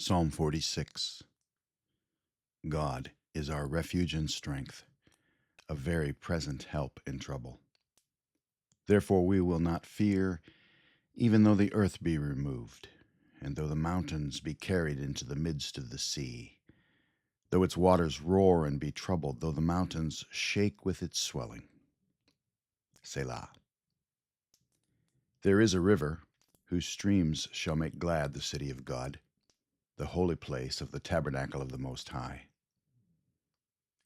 Psalm 46. God is our refuge and strength, a very present help in trouble. Therefore we will not fear, even though the earth be removed, and though the mountains be carried into the midst of the sea, though its waters roar and be troubled, though the mountains shake with its swelling. Selah. There is a river, whose streams shall make glad the city of God, the holy place of the tabernacle of the Most High.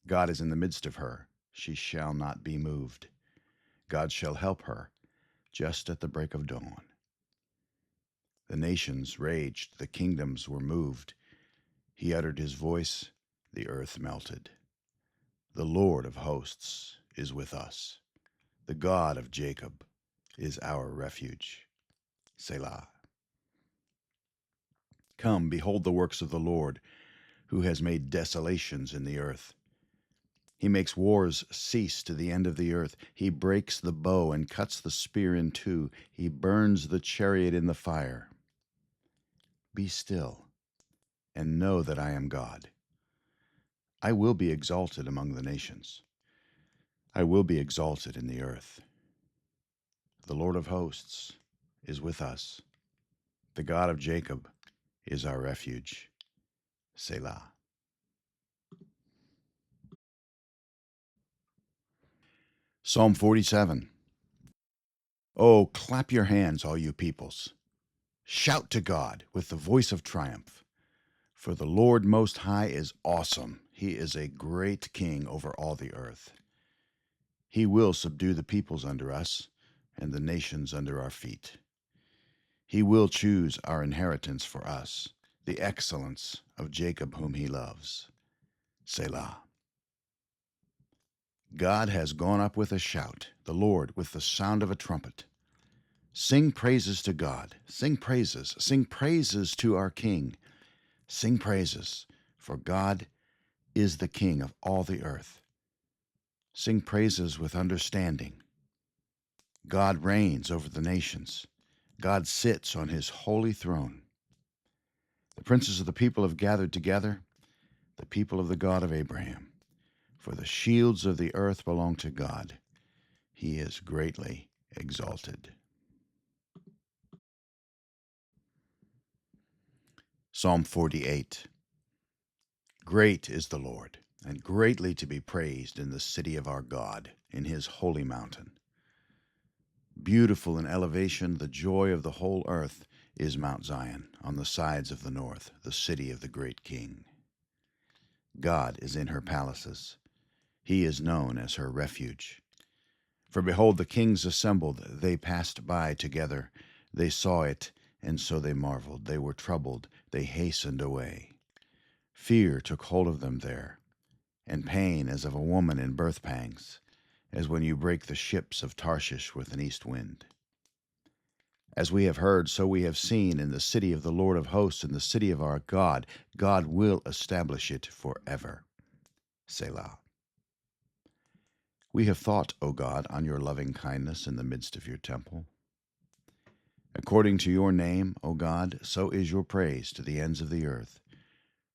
God is in the midst of her, she shall not be moved. God shall help her, just at the break of dawn. The nations raged, the kingdoms were moved. He uttered his voice, the earth melted. The Lord of hosts is with us. The God of Jacob is our refuge. Selah. Come, behold the works of the Lord, who has made desolations in the earth. He makes wars cease to the end of the earth. He breaks the bow and cuts the spear in two. He burns the chariot in the fire. Be still, and know that I am God. I will be exalted among the nations. I will be exalted in the earth. The Lord of hosts is with us. The God of Jacob is our refuge. Selah. Psalm 47. Oh, clap your hands, all you peoples. Shout to God with the voice of triumph. For the Lord Most High is awesome. He is a great king over all the earth. He will subdue the peoples under us and the nations under our feet. He will choose our inheritance for us, the excellence of Jacob whom he loves. Selah. God has gone up with a shout, the Lord with the sound of a trumpet. Sing praises to God, sing praises to our King. Sing praises, for God is the King of all the earth. Sing praises with understanding. God reigns over the nations. God sits on his holy throne. The princes of the people have gathered together, the people of the God of Abraham. For the shields of the earth belong to God. He is greatly exalted. Psalm 48. Great is the Lord, and greatly to be praised in the city of our God, in his holy mountain. Beautiful in elevation, the joy of the whole earth is Mount Zion, on the sides of the north, the city of the great King. God is in her palaces. He is known as her refuge. For behold, the kings assembled, they passed by together. They saw it, and so they marveled. They were troubled, they hastened away. Fear took hold of them there, and pain as of a woman in birth pangs, as when you break the ships of Tarshish with an east wind. As we have heard, so we have seen in the city of the Lord of hosts, in the city of our God. God will establish it forever. Selah. We have thought, O God, on your loving kindness in the midst of your temple. According to your name, O God, so is your praise to the ends of the earth.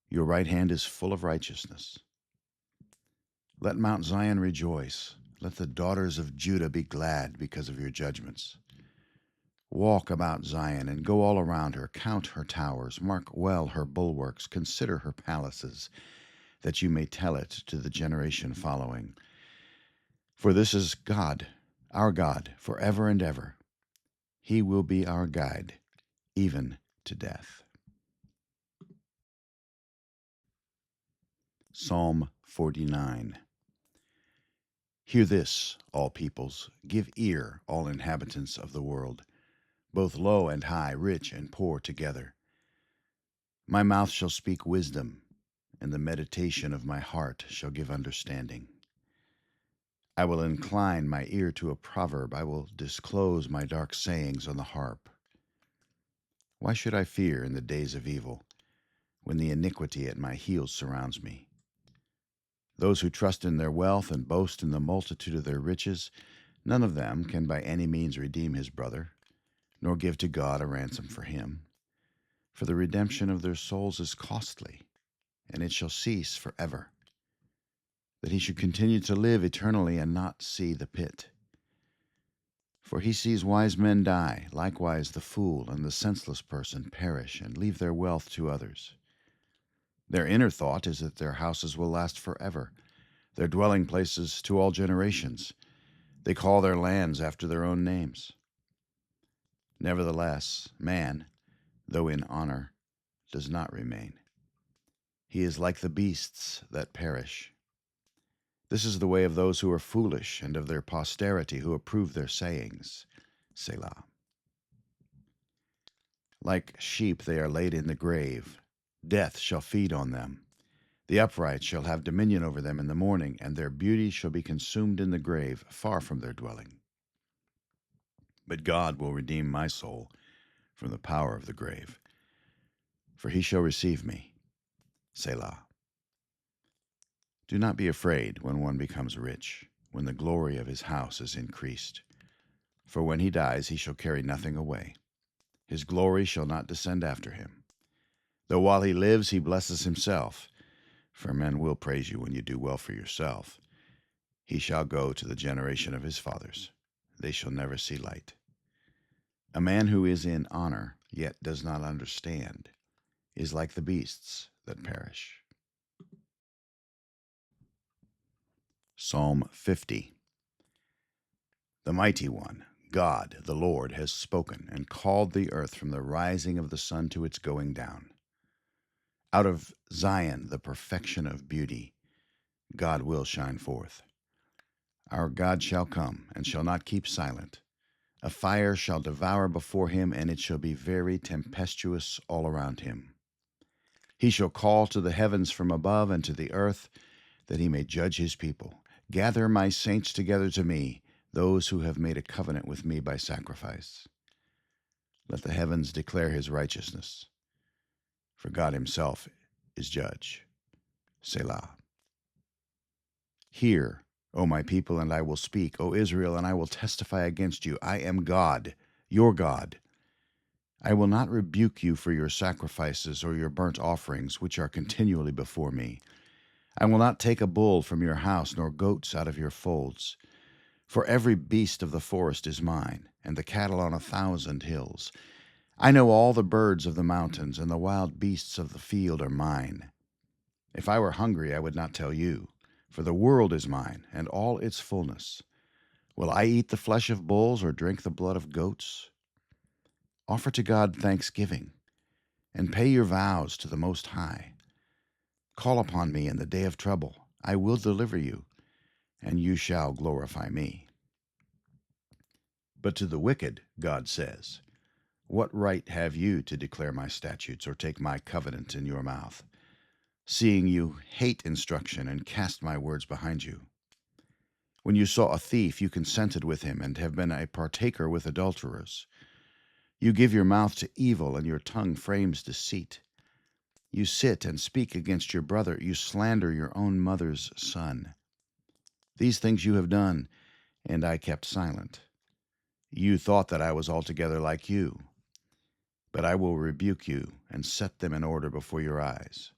Your right hand is full of righteousness. Let Mount Zion rejoice. Let the daughters of Judah be glad because of your judgments. Walk about Zion and go all around her. Count her towers. Mark well her bulwarks. Consider her palaces, that you may tell it to the generation following. For this is God, our God, forever and ever. He will be our guide, even to death. Psalm 49. Hear this, all peoples. Give ear, all inhabitants of the world, both low and high, rich and poor together. My mouth shall speak wisdom, and the meditation of my heart shall give understanding. I will incline my ear to a proverb. I will disclose my dark sayings on the harp. Why should I fear in the days of evil, when the iniquity at my heels surrounds me? Those who trust in their wealth and boast in the multitude of their riches, none of them can by any means redeem his brother, nor give to God a ransom for him. For the redemption of their souls is costly, and it shall cease forever, that he should continue to live eternally and not see the pit. For he sees wise men die, likewise the fool and the senseless person perish and leave their wealth to others. Their inner thought is that their houses will last forever, their dwelling places to all generations. They call their lands after their own names. Nevertheless, man, though in honor, does not remain. He is like the beasts that perish. This is the way of those who are foolish, and of their posterity who approve their sayings. Selah. Like sheep they are laid in the grave. Death shall feed on them. The upright shall have dominion over them in the morning, and their beauty shall be consumed in the grave, far from their dwelling. But God will redeem my soul from the power of the grave, for he shall receive me. Selah. Do not be afraid when one becomes rich, when the glory of his house is increased. For when he dies, he shall carry nothing away. His glory shall not descend after him. Though while he lives, he blesses himself, for men will praise you when you do well for yourself. He shall go to the generation of his fathers. They shall never see light. A man who is in honor, yet does not understand, is like the beasts that perish. Psalm 50. The Mighty One, God, the Lord, has spoken and called the earth from the rising of the sun to its going down. Out of Zion, the perfection of beauty, God will shine forth. Our God shall come and shall not keep silent. A fire shall devour before him, and it shall be very tempestuous all around him. He shall call to the heavens from above and to the earth, that he may judge his people. Gather my saints together to me, those who have made a covenant with me by sacrifice. Let the heavens declare his righteousness, for God himself is judge. Selah. Hear, O my people, and I will speak, O Israel, and I will testify against you. I am God, your God. I will not rebuke you for your sacrifices or your burnt offerings, which are continually before me. I will not take a bull from your house, nor goats out of your folds. For every beast of the forest is mine, and the cattle on 1,000 hills. I know all the birds of the mountains, and the wild beasts of the field are mine. If I were hungry, I would not tell you, for the world is mine, and all its fullness. Will I eat the flesh of bulls, or drink the blood of goats? Offer to God thanksgiving, and pay your vows to the Most High. Call upon me in the day of trouble. I will deliver you, and you shall glorify me. But to the wicked, God says, what right have you to declare my statutes or take my covenant in your mouth, seeing you hate instruction and cast my words behind you? When you saw a thief, you consented with him and have been a partaker with adulterers. You give your mouth to evil, and your tongue frames deceit. You sit and speak against your brother. You slander your own mother's son. These things you have done, and I kept silent. You thought that I was altogether like you, but I will rebuke you and set them in order before your eyes.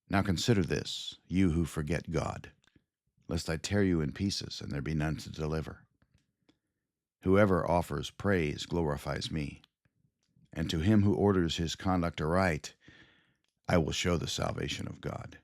Now consider this, you who forget God, lest I tear you in pieces and there be none to deliver. Whoever offers praise glorifies me, and to him who orders his conduct aright, I will show the salvation of God.